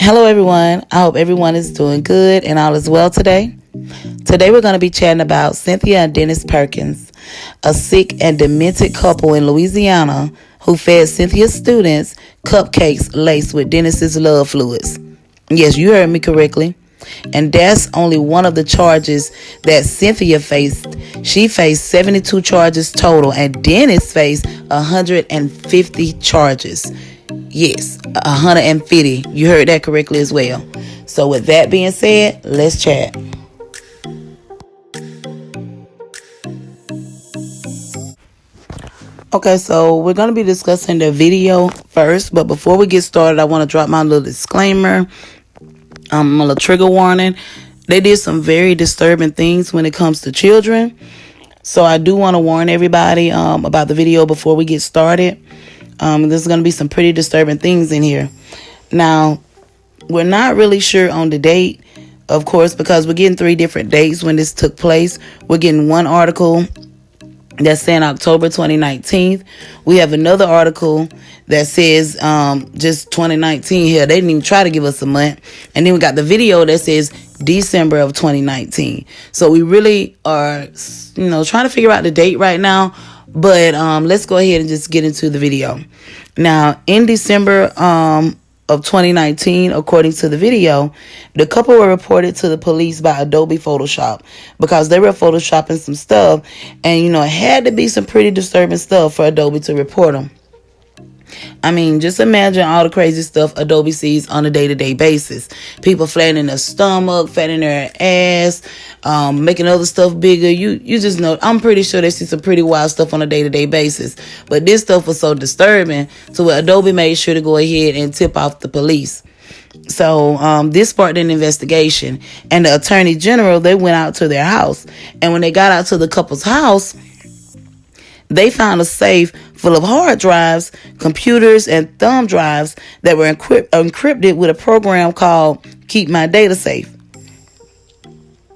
Hello everyone, I hope everyone is doing good and all is well today. Today we're going to be chatting about Cynthia and Dennis Perkins, a sick and demented couple in Louisiana who fed Cynthia's students cupcakes laced with Dennis's love fluids. Yes, you heard me correctly. And that's only one of the charges that Cynthia faced. She faced 72 charges total, and Dennis faced 150 charges. Yes, 150. You heard that correctly as well. So with that being said, let's chat. Okay, so we're going to be discussing the video first. But before we get started, I want to drop my little disclaimer. A little trigger warning. They did some very disturbing things when it comes to children. So I do want to warn everybody about the video before we get started. There's going to be some pretty disturbing things in here. Now, we're not really sure on the date, of course, because we're getting 3 different dates when this took place. We're getting one article that's saying October 2019. We have another article that says just 2019 here. They didn't even try to give us a month. And then we got the video that says December of 2019. So we really are, trying to figure out the date right now. But let's go ahead and just get into the video. Now, in December of 2019, according to the video, the couple were reported to the police by Adobe Photoshop because they were photoshopping some stuff. And, it had to be some pretty disturbing stuff for Adobe to report them. I mean, just imagine all the crazy stuff Adobe sees on a day-to-day basis. People flattening their stomach, fattening their ass, making other stuff bigger. You just know, I'm pretty sure they see some pretty wild stuff on a day-to-day basis. But this stuff was so disturbing, so Adobe made sure to go ahead and tip off the police. So this sparked an investigation, and the Attorney General, they went out to their house. And when they got out to the couple's house, they found a safe full of hard drives, computers, and thumb drives that were encrypted with a program called Keep My Data Safe.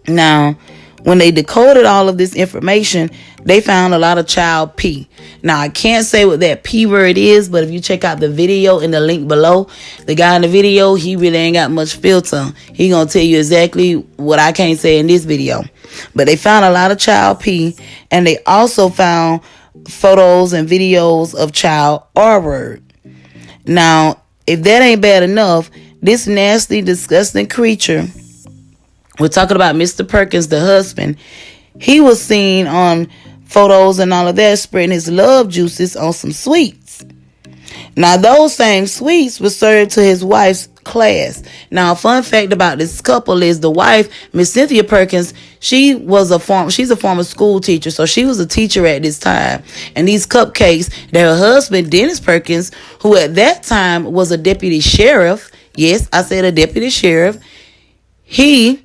Now, when they decoded all of this information, they found a lot of child P. Now, I can't say what that P word is, but if you check out the video in the link below, the guy in the video, he really ain't got much filter. He gonna tell you exactly what I can't say in this video. But they found a lot of child P, and they also found photos and videos of child R-word. Now, if that ain't bad enough, this nasty, disgusting creature, we're talking about Mr. Perkins, the husband, he was seen on photos and all of that spreading his love juices on some sweets. Now, those same sweets were served to his wife's class. Now, a fun fact about this couple is the wife, Miss Cynthia Perkins, she's a former school teacher, so she was a teacher at this time. And these cupcakes that her husband, Dennis Perkins, who at that time was a deputy sheriff, yes, I said a deputy sheriff, he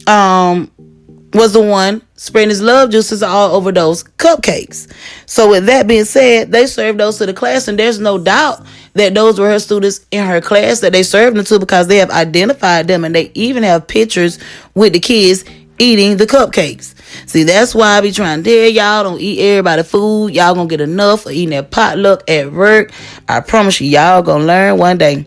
was the one spreading his love juices all over those cupcakes. So with that being said, they served those to the class, and there's no doubt that those were her students in her class that they served them to, because they have identified them, and they even have pictures with the kids eating the cupcakes. See, that's why I be trying to tell y'all, don't eat everybody food. Y'all gonna get enough for eating that potluck at work. I promise you, y'all gonna learn one day.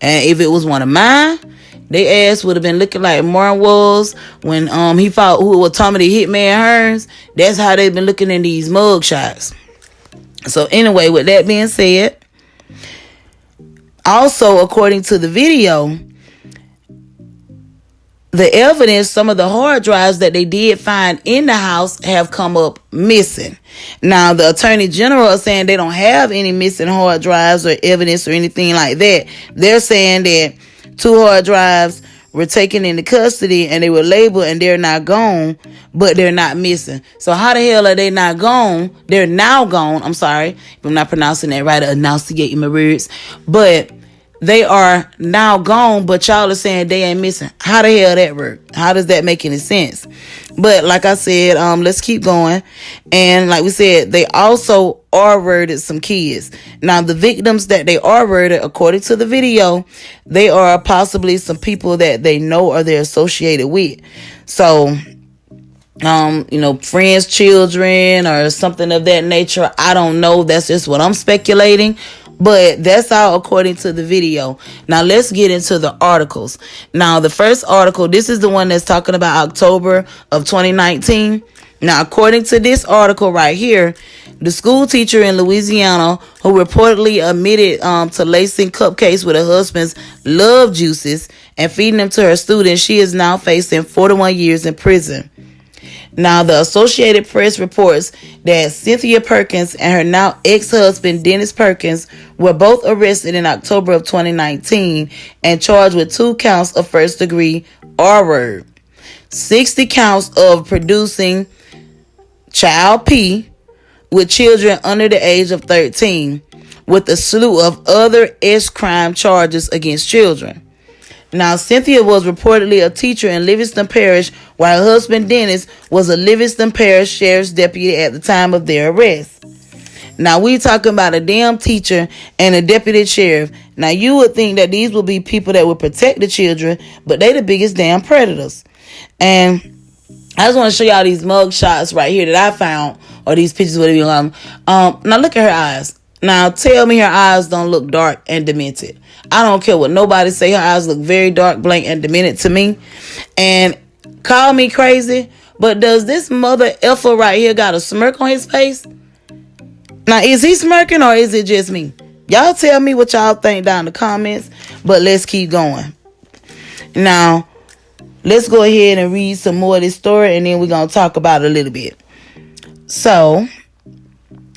And if it was one of mine, they ass would have been looking like Martin was when he fought who was Tommy the Hitman Hearns. That's how they've been looking in these mug shots. So anyway, with that being said, also according to the video, the evidence, some of the hard drives that they did find in the house have come up missing. Now, the Attorney General is saying they don't have any missing hard drives or evidence or anything like that. They're saying that 2 hard drives were taken into custody and they were labeled and they're not gone, but they're not missing. So how the hell are they not gone? They're now gone. I'm sorry if I'm not pronouncing that right or enunciating my words. But they are now gone, but y'all are saying they ain't missing. How the hell that work? How does that make any sense? But like I said, let's keep going. And like we said, they also R-worded some kids. Now, the victims that they R-worded, according to the video, they are possibly some people that they know or they're associated with. So, friends, children, or something of that nature. I don't know. That's just what I'm speculating. But that's all according to the video. Now let's get into the articles. Now the first article, this is the one that's talking about October of 2019. Now according to this article right here, the school teacher in Louisiana who reportedly admitted to lacing cupcakes with her husband's love juices and feeding them to her students, she is now facing 41 years in prison. Now, the Associated Press reports that Cynthia Perkins and her now ex-husband, Dennis Perkins, were both arrested in October of 2019 and charged with 2 counts of first-degree R-word, 60 counts of producing child P with children under the age of 13, with a slew of other S-crime charges against children. Now, Cynthia was reportedly a teacher in Livingston Parish, while her husband Dennis was a Livingston Parish Sheriff's deputy at the time of their arrest. Now, we talking about a damn teacher and a deputy sheriff. Now, you would think that these would be people that would protect the children, but they the biggest damn predators. And I just want to show y'all these mug shots right here that I found, or these pictures, whatever you want. Now, look at her eyes. Now, tell me her eyes don't look dark and demented. I don't care what nobody say. Her eyes look very dark, blank, and demented to me. And call me crazy, but does this mother effer right here got a smirk on his face? Now, is he smirking or is it just me? Y'all tell me what y'all think down in the comments, but let's keep going. Now, let's go ahead and read some more of this story, and then we're going to talk about it a little bit. So,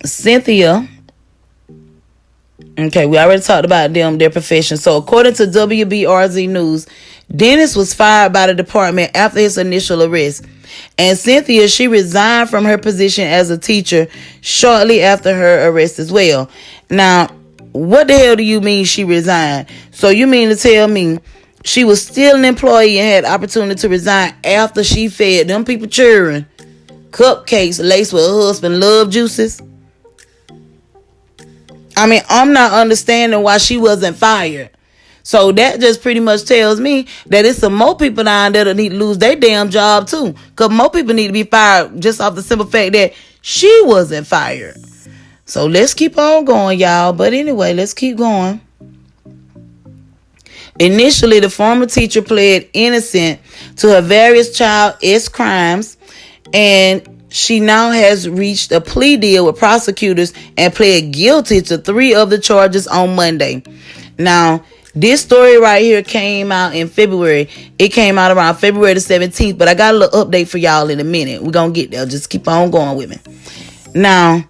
Cynthia... Okay, we already talked about their profession. So according to WBRZ News, Dennis was fired by the department after his initial arrest. And Cynthia, she resigned from her position as a teacher shortly after her arrest as well. Now, what the hell do you mean she resigned? So you mean to tell me she was still an employee and had opportunity to resign after she fed them people children cupcakes laced with her husband love juices? I mean, I'm not understanding why she wasn't fired. So that just pretty much tells me that it's some more people down there that need to lose their damn job too. Because more people need to be fired just off the simple fact that she wasn't fired. So let's keep on going, y'all. But anyway, let's keep going. Initially, the former teacher pled innocent to her various child S crimes, and she now has reached a plea deal with prosecutors and pled guilty to 3 of the charges on Monday. Now, this story right here came out in February. It came out around February the 17th, but I got a little update for y'all in a minute. We're going to get there. Just keep on going with me. Now,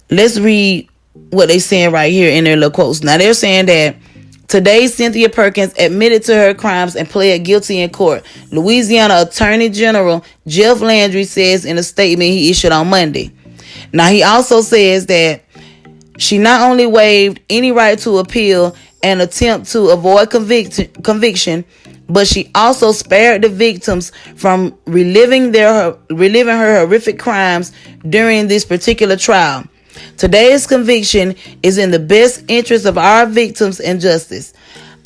let's read what they're saying right here in their little quotes. Now, they're saying that today, Cynthia Perkins admitted to her crimes and pled guilty in court. Louisiana Attorney General Jeff Landry says in a statement he issued on Monday. Now, he also says that she not only waived any right to appeal and attempt to avoid conviction, but she also spared the victims from reliving her horrific crimes during this particular trial. Today's conviction is in the best interest of our victims and justice.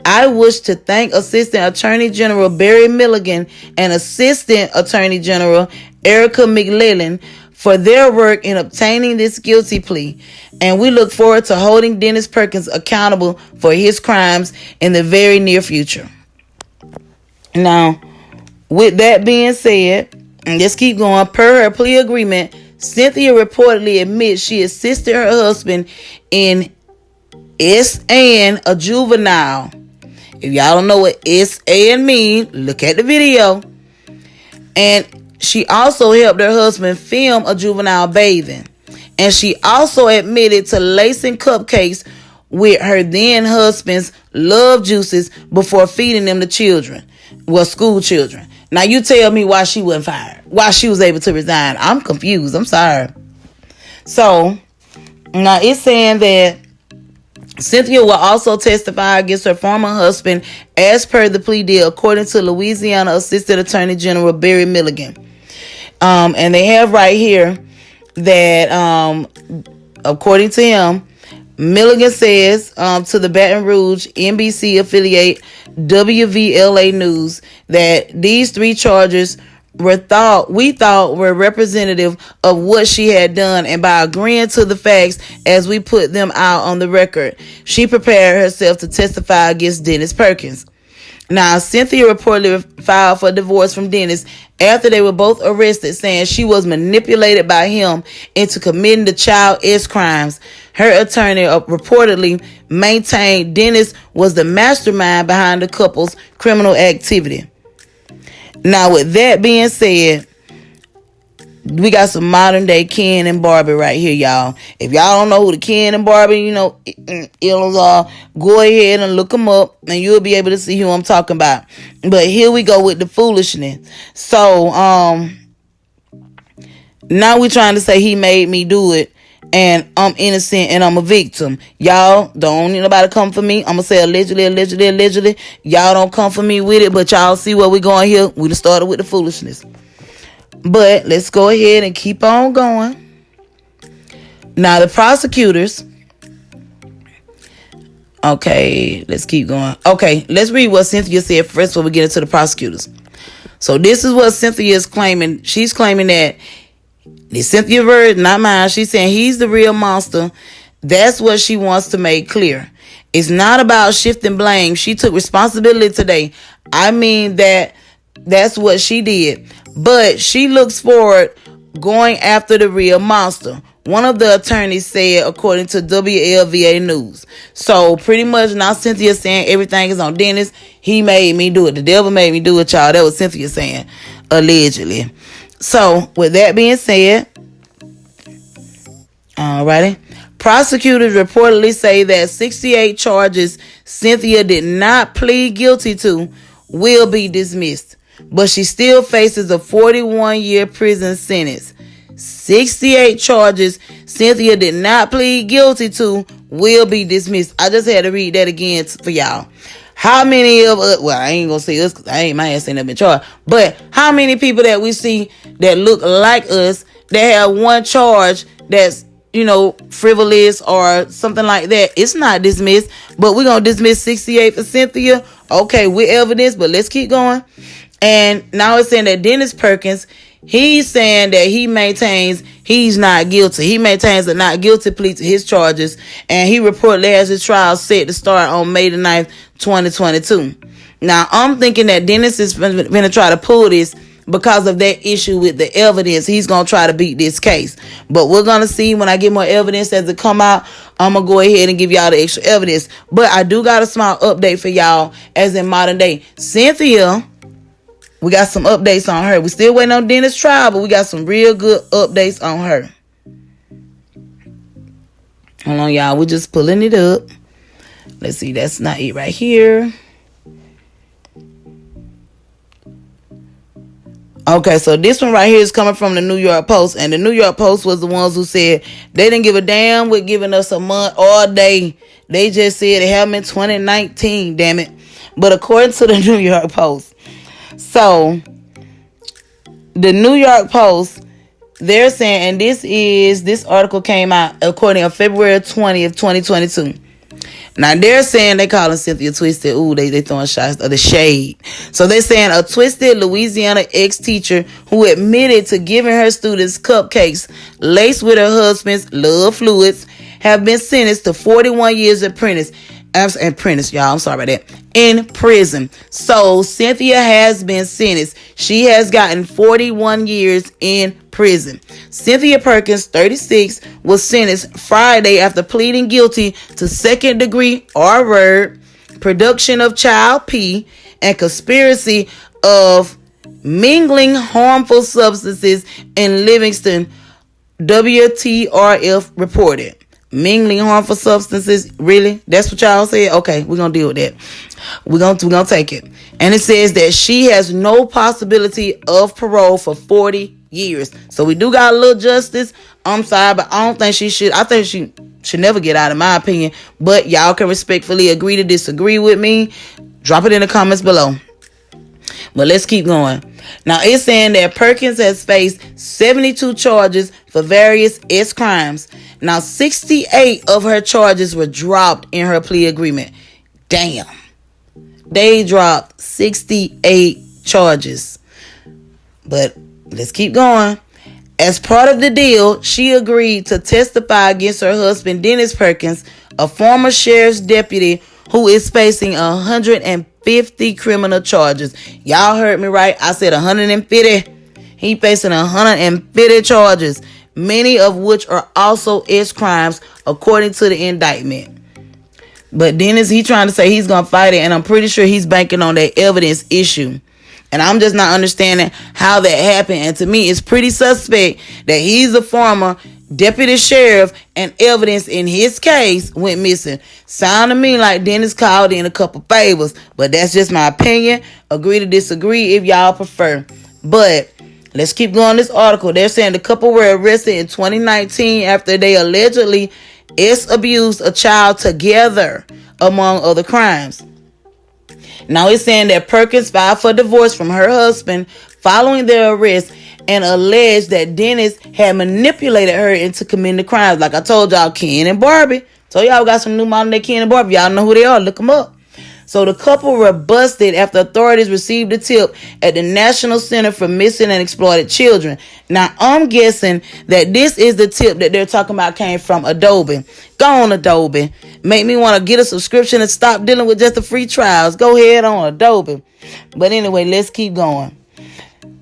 I wish to thank Assistant Attorney General Barry Milligan and Assistant Attorney General Erica McLellan for their work in obtaining this guilty plea, and we look forward to holding Dennis Perkins accountable for his crimes in the very near future. Now, with that being said, and let's keep going. Per her plea agreement, Cynthia reportedly admits she assisted her husband in S.A.N. a juvenile. If y'all don't know what S.A.N. mean, look at the video. And she also helped her husband film a juvenile bathing. And she also admitted to lacing cupcakes with her then husband's love juices before feeding them to children. Well, school children. Now you tell me why she wasn't fired. Why she was able to resign. I'm confused. I'm sorry. So, now it's saying that Cynthia will also testify against her former husband as per the plea deal, according to Louisiana Assistant Attorney General Barry Milligan. And they have right here that, according to him, Milligan says to the Baton Rouge NBC affiliate WVLA News that these 3 charges we thought were representative of what she had done, and by agreeing to the facts as we put them out on the record, she prepared herself to testify against Dennis Perkins. Now, Cynthia reportedly filed for divorce from Dennis after they were both arrested, saying she was manipulated by him into committing the child X crimes. Her attorney reportedly maintained Dennis was the mastermind behind the couple's criminal activity. Now, with that being said, we got some modern day Ken and Barbie right here, y'all. If y'all don't know who the Ken and Barbie, illums are, go ahead and look them up and you'll be able to see who I'm talking about. But here we go with the foolishness. So, now we're trying to say he made me do it and I'm innocent and I'm a victim. Y'all don't need nobody come for me. I'm gonna say allegedly. Y'all don't come for me with it, but y'all see where we going here. We done started with the foolishness. But let's go ahead and keep on going. Now, the prosecutors. Okay, let's keep going. Okay, let's read what Cynthia said first before we get into the prosecutors. So this is what Cynthia is claiming. She's claiming that it's Cynthia's word, not mine. She's saying he's the real monster. That's what she wants to make clear. It's not about shifting blame. She took responsibility today. I mean that's what she did. But she looks forward going after the real monster. One of the attorneys said, according to WLVA News. So pretty much now Cynthia saying everything is on Dennis. He made me do it. The devil made me do it, y'all. That was Cynthia saying, allegedly. So with that being said, alrighty. Prosecutors reportedly say that 68 charges Cynthia did not plead guilty to will be dismissed, but she still faces a 41-year prison sentence. 68 charges Cynthia did not plead guilty to will be dismissed. I just had to read that again for y'all. How many of us, well, I ain't gonna say us because I ain't my ass ain't never been charged, but how many people that we see that look like us that have one charge that's, frivolous or something like that, it's not dismissed, but we're gonna dismiss 68 for Cynthia. Okay, with evidence, but let's keep going. And now it's saying that Dennis Perkins, he's saying that he maintains he's not guilty. He maintains a not guilty plea to his charges, and he reportedly has his trial set to start on May the 9th, 2022. Now, I'm thinking that Dennis is going to try to pull this because of that issue with the evidence. He's going to try to beat this case. But we're going to see when I get more evidence as it come out. I'm going to go ahead and give y'all the extra evidence. But I do got a small update for y'all as in modern day. Cynthia, we got some updates on her. We still waiting on Dennis' trial, but we got some real good updates on her. Hold on, y'all. We're just pulling it up. Let's see. That's not it right here. Okay, so this one right here is coming from the New York Post. And the New York Post was the ones who said they didn't give a damn with giving us a month or a day. They just said it happened in 2019, damn it. But according to the New York Post, so the New York Post, they're saying, and this article came out according to February 20th, 2022. Now they're saying they calling Cynthia twisted. Ooh, they throwing shots of the shade. So they're saying a twisted Louisiana ex-teacher who admitted to giving her students cupcakes laced with her husband's love fluids have been sentenced to 41 years apprentice, y'all. I'm sorry about that. In prison. So Cynthia has been sentenced. She has gotten 41 years in prison. Cynthia Perkins, 36, was sentenced Friday after pleading guilty to second-degree R-word, production of child P, and conspiracy of mingling harmful substances in Livingston, WTRF reported. Mingling harmful substances, really? That's what y'all said? Okay, we're gonna deal with that. We're gonna take it. And it says that she has no possibility of parole for 40 years. So we do got a little justice. I'm sorry, but I don't think she should. I think she should never get out, in my opinion. But y'all can respectfully agree to disagree with me. Drop it in the comments below. But let's keep going. Now, it's saying that Perkins has faced 72 charges for various S crimes. Now, 68 of her charges were dropped in her plea agreement. Damn. They dropped 68 charges. But let's keep going. As part of the deal, she agreed to testify against her husband, Dennis Perkins, a former sheriff's deputy who is facing 150 criminal charges. Y'all heard me right. I said 150. He facing 150 charges, many of which are also crimes, according to the indictment. But Dennis, he trying to say he's going to fight it, and I'm pretty sure he's banking on that evidence issue. And I'm just not understanding how that happened. And to me, it's pretty suspect that he's a former deputy sheriff and evidence in his case went missing. Sound to me like Dennis called in a couple favors. But that's just my opinion. Agree to disagree if y'all prefer. But let's keep going this article. They're saying the couple were arrested in 2019 after they allegedly abused a child together, among other crimes. Now it's saying that Perkins filed for divorce from her husband following their arrest and alleged that Dennis had manipulated her into committing the crimes. Like I told y'all, Ken and Barbie. Told y'all we got some new modern day Ken and Barbie. Y'all know who they are. Look them up. So the couple were busted after authorities received a tip at the National Center for Missing and Exploited Children. Now, I'm guessing that this is the tip that they're talking about came from Adobe. Go on, Adobe. Make me want to get a subscription and stop dealing with just the free trials. Go ahead on Adobe. But anyway, let's keep going.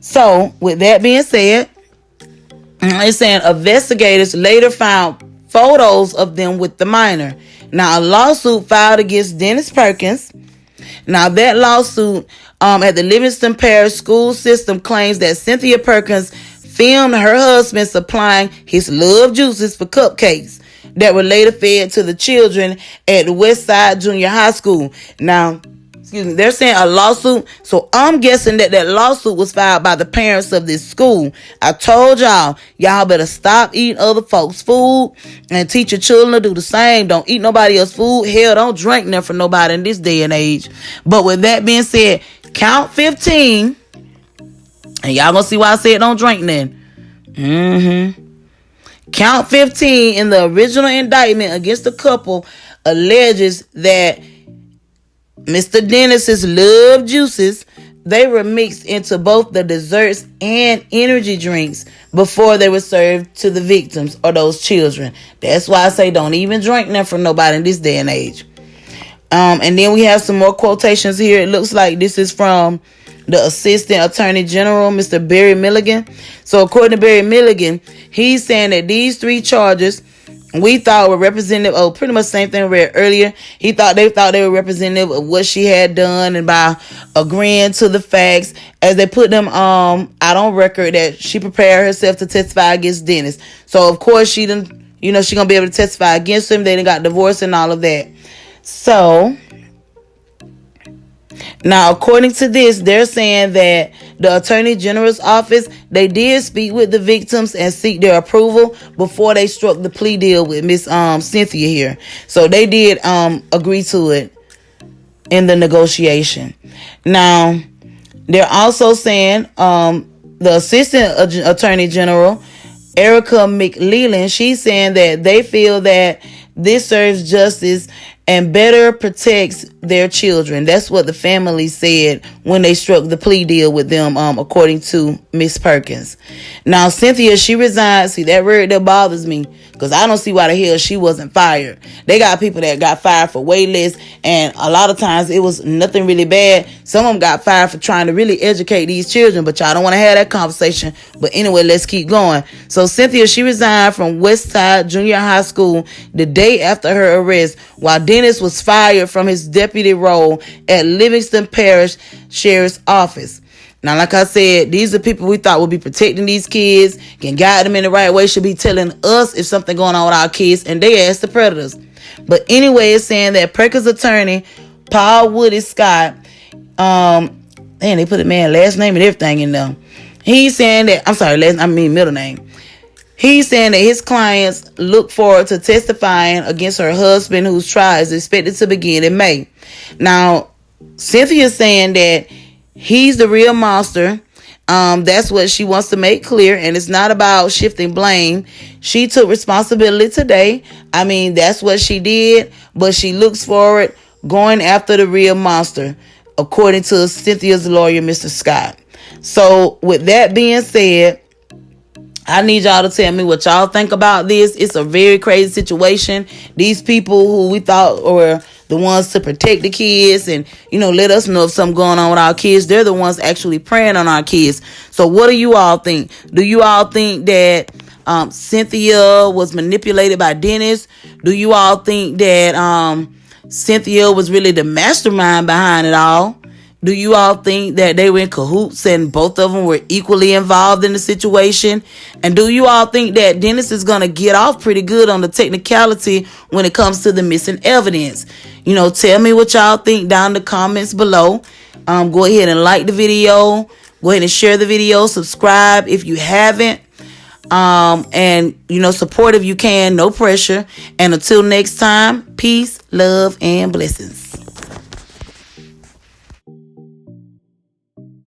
So, with that being said, it's saying investigators later found photos of them with the minor. Now, a lawsuit filed against Dennis Perkins. Now, that lawsuit at the Livingston Parish School System claims that Cynthia Perkins filmed her husband supplying his love juices for cupcakes that were later fed to the children at Westside Junior High School. Now, they're saying a lawsuit, so I'm guessing that lawsuit was filed by the parents of this school. I told y'all better stop eating other folks' food and teach your children to do the same. Don't eat nobody else's food. Hell, don't drink nothing from nobody in this day and age. But with that being said, count 15, and y'all gonna see why I said don't drink nothing. Count 15 in the original indictment against the couple alleges that Mr. Dennis's love juices, they were mixed into both the desserts and energy drinks before they were served to the victims or those children. That's why I say don't even drink them from nobody in this day and age. And then we have some more quotations here. It looks like this is from the Assistant Attorney General, Mr. Barry Milligan. So according to Barry Milligan, he's saying that these three charges we thought were representative of pretty much the same thing we read earlier. They thought they were representative of what she had done, and by agreeing to the facts as they put them out on record that she prepared herself to testify against Dennis. So of course she gonna be able to testify against him. They done got divorced and all of that. So now, according to this, they're saying that the Attorney General's office, they did speak with the victims and seek their approval before they struck the plea deal with Miss Cynthia here. So they did agree to it in the negotiation. Now, they're also saying the Assistant Attorney General, Erica McLeland, she's saying that they feel that this serves justice and better protects their children. That's what the family said when they struck the plea deal with them, according to Miss Perkins. Now, Cynthia, she resigned. See, that word that bothers me, because I don't see why the hell she wasn't fired. They got people that got fired for way less, and a lot of times it was nothing really bad. Some of them got fired for trying to really educate these children, but y'all don't want to have that conversation. But anyway, let's keep going. So Cynthia, she resigned from Westside Junior High School the day after her arrest, while Dennis was fired from his deputy role at Livingston Parish Sheriff's Office. Now, like I said, these are people we thought would be protecting these kids, can guide them in the right way, should be telling us if something going on with our kids, and they ask the predators. But anyway, it's saying that Perkins' attorney, Paul Woody Scott, they put a man last name and everything in there. He's saying that, middle name. He's saying that his clients look forward to testifying against her husband, whose trial is expected to begin in May. Now, Cynthia's saying that he's the real monster. That's what she wants to make clear, and it's not about shifting blame. She took responsibility today. That's what she did, but she looks forward going after the real monster, according to Cynthia's lawyer, Mr. Scott. So with that being said, I need y'all to tell me what y'all think about this. It's a very crazy situation. These people who we thought were the ones to protect the kids and, let us know if something going on with our kids, they're the ones actually preying on our kids. So what do you all think? Do you all think that Cynthia was manipulated by Dennis? Do you all think that Cynthia was really the mastermind behind it all? Do you all think that they were in cahoots and both of them were equally involved in the situation? And do you all think that Dennis is going to get off pretty good on the technicality when it comes to the missing evidence? Tell me what y'all think down in the comments below. Go ahead and like the video. Go ahead and share the video. Subscribe if you haven't. And support if you can. No pressure. And until next time, peace, love, and blessings.